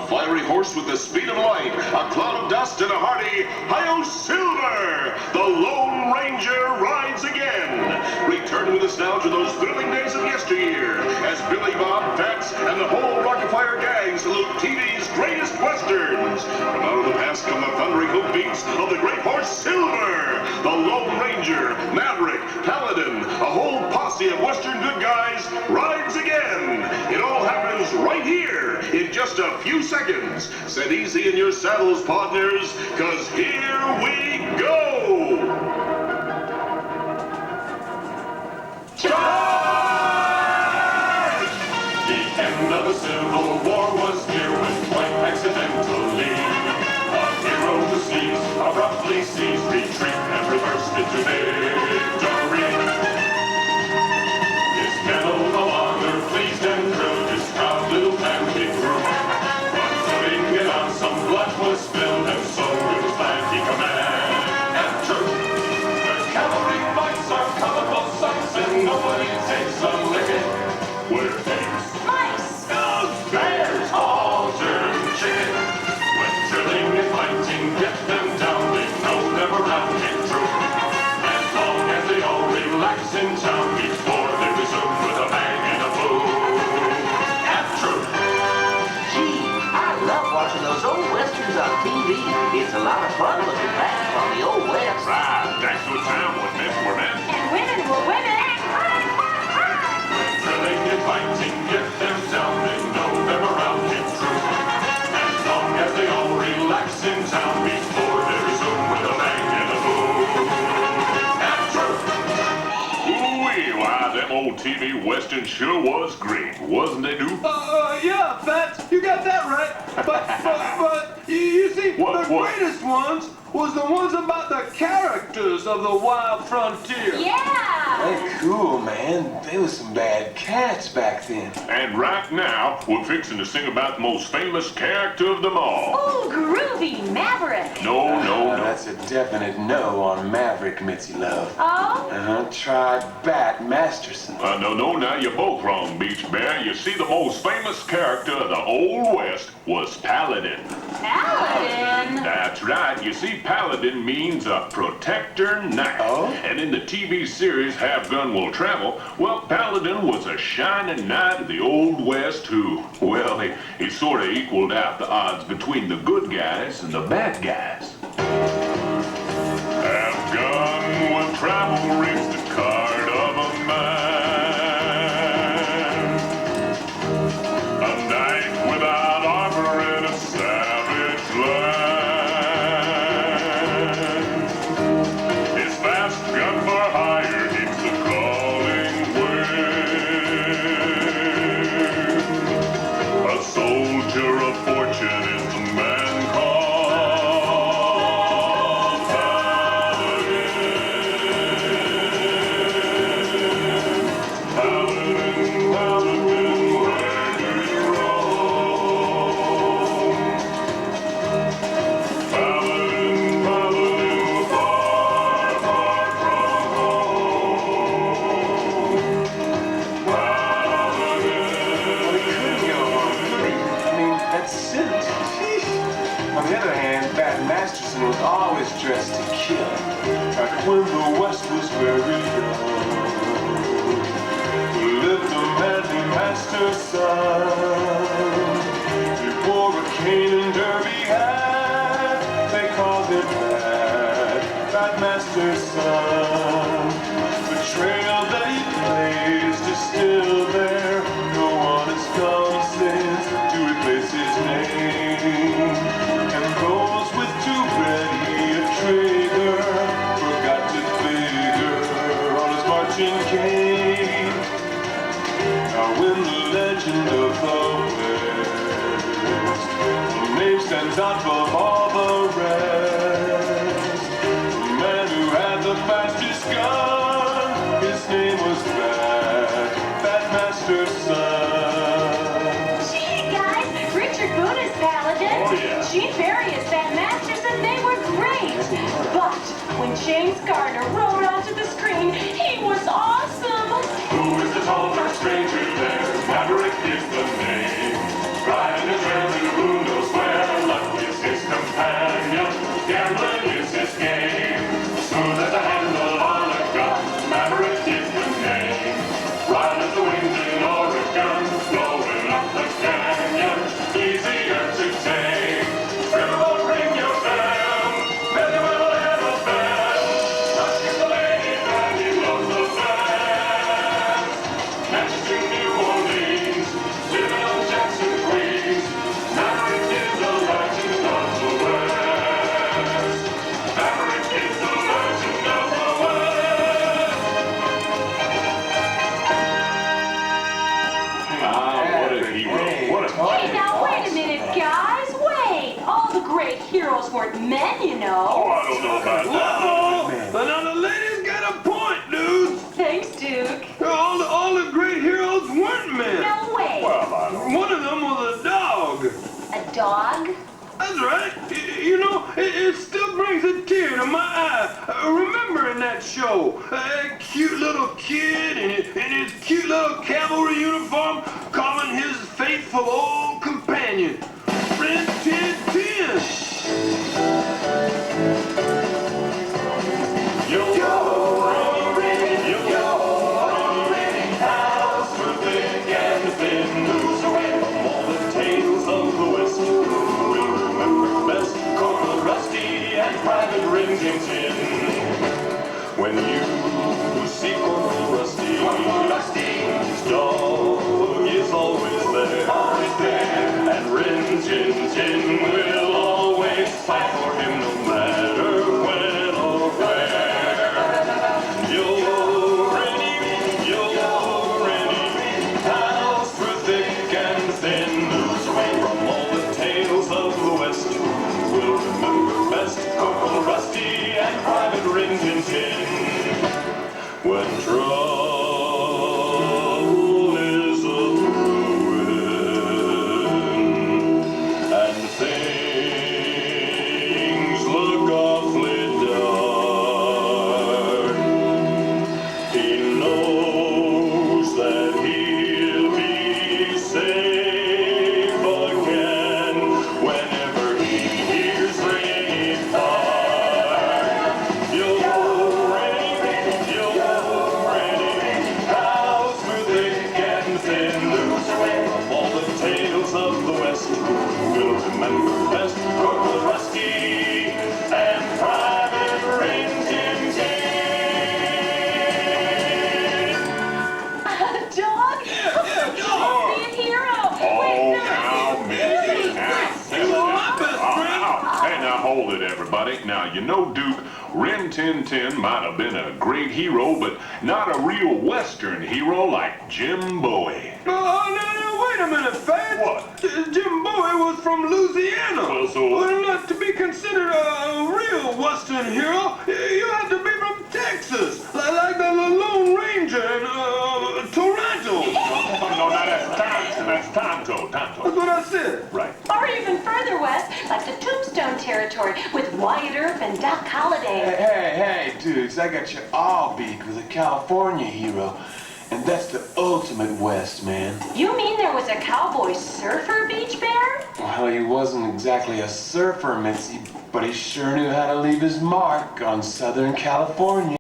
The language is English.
A fiery horse with the speed of light, a cloud of dust, and a hearty Hi-Yo Silver! The Lone Ranger rides again! Return with us now to those thrilling days of yesteryear, as Billy Bob, Fats, and the whole Rock-afire gang salute TV's greatest westerns. From out of the past come the thundering hoofbeats of the great horse Silver! The Lone Ranger, Maverick, Paladin, a whole posse of western good guys rides again! It all happens right here in just a few seconds. Set easy in your saddles, partners, 'cause here we go! Charge! The end of the Civil War was near when quite accidentally a hero who sneezed abruptly ceased retreat and reversed into victory. His men no longer pleased and thrilled his proud little family grew. But putting it on, some blood was spilled, and so it was glad he commanded true. The cavalry fights are colorful sights, and nobody takes a licking. Where pigs, Mice, dogs, bears, all turn chicken. When drilling and fighting get them down, they know their morale came true. As long as they all relax in town before they resume with a bang and a boom. And true. Gee, I love watching those old westerns on TV. It's a lot of fun looking back on the old west. Right, that's what time was meant for, man. and women were women. When drilling and fighting get them down, they know their morale came true. As long as they all relax in town before they resume with a bang and a boom. And true. Ooh-wee, why, them old TV western sure was great, wasn't they, Duke? Yeah, Fats, you got that right. But you see, What? the greatest ones was the ones about the characters of the wild frontier. Yeah. They're cool, man. They was some bad cats back then. And right now, we're fixing to sing about the most famous character of them all. Oh, groovy Maverick. No. That's a definite no on Maverick, Mitzi Love. Oh? Try Bat Masterson. No, now you're both wrong, Beach Bear. You see, the most famous character of the Old West was Paladin. Paladin. That's right. You see, Paladin means a protector knight. Oh? And in the TV series Have Gun Will Travel, well, Paladin was a shining knight of the Old West who, well, he sort of equaled out the odds between the good guys and the bad guys. Have Gun Will Travel reads the card of a man. A knight without armor in a savage land. His fast gun for hire keeps the calling wind. A soldier of fortune is the man called Paladin. Paladin, where do you roam? Paladin, far, far from home. Paladin. Well, he couldn't go on. I mean, that's silly. On the other hand, Bat Masterson was always dressed to kill. Back when the West was very young. Who lived a manly master's son. He wore a cane and derby hat. They called him Bat Master's son. The trail that he blazed is still there. No one has come since to replace his name. And those with too ready a trigger forgot to figure on his marching cane. Now when the legend of the West, the name stands out above all the rest. The man who had the fastest gun, his name was Bat Master's son. Gee, guys, Richard Boone is Paladin. Oh, yeah. Gene Barry is Bat Masterson. They were great. But when James Garner rode onto the screen, he was awesome. Who is the tall dark stranger there? Maverick is the name. Riding a trailer, who knows Heroes weren't men, you know. Oh, I don't know about that. Whoa! Now the ladies got a point, dudes. Thanks, Duke. All the great heroes weren't men. No way. Well, I don't know. One of them was a dog. A dog? That's right. You know, it still brings a tear to my eye. Remember in that show, that cute little kid in his cute little cavalry uniform calling his faithful old companion, Friend Tin Tin. When you see Corporal Rusty, his dog is always there, and Rin Tin Tin will always fight for him no matter when or where. You're ready, pals through thick and thin, from all the tales of the West, we'll remember best Corporal Rusty and Private Rin Tin Tin. When trouble is a-brewing and things look awfully dark, he knows that he'll be safe again whenever he hears ringing bark. You're from all the tales of the West, we'll remember best Corporal Rusty and Private Rin Tin Tin. A dog? Yeah, dog. Be a hero. Oh, Wait, no. now, Mickey, now. He was my best friend. Hey, now hold it, everybody. Now, you know, Duke, Rin Tin Tin might have been a great hero, but not a real Western hero like Jim Bowie. Oh, no, wait a minute, Fat. What? Jim Bowie was from Louisiana. Well, so what? Well, not to be considered a real Western hero, you have to be from Texas, like the Lone Ranger in Toronto. No, that's Tonto. That's what I said. Right. Or even further west, like the Tombstone territory with Wyatt Earp and Doc Holliday. Hey, dudes, I got you all beat with a California hero. And that's the ultimate West, man. You mean there was a cowboy surfer beach bear? Well, he wasn't exactly a surfer, Mitzi, but he sure knew how to leave his mark on Southern California.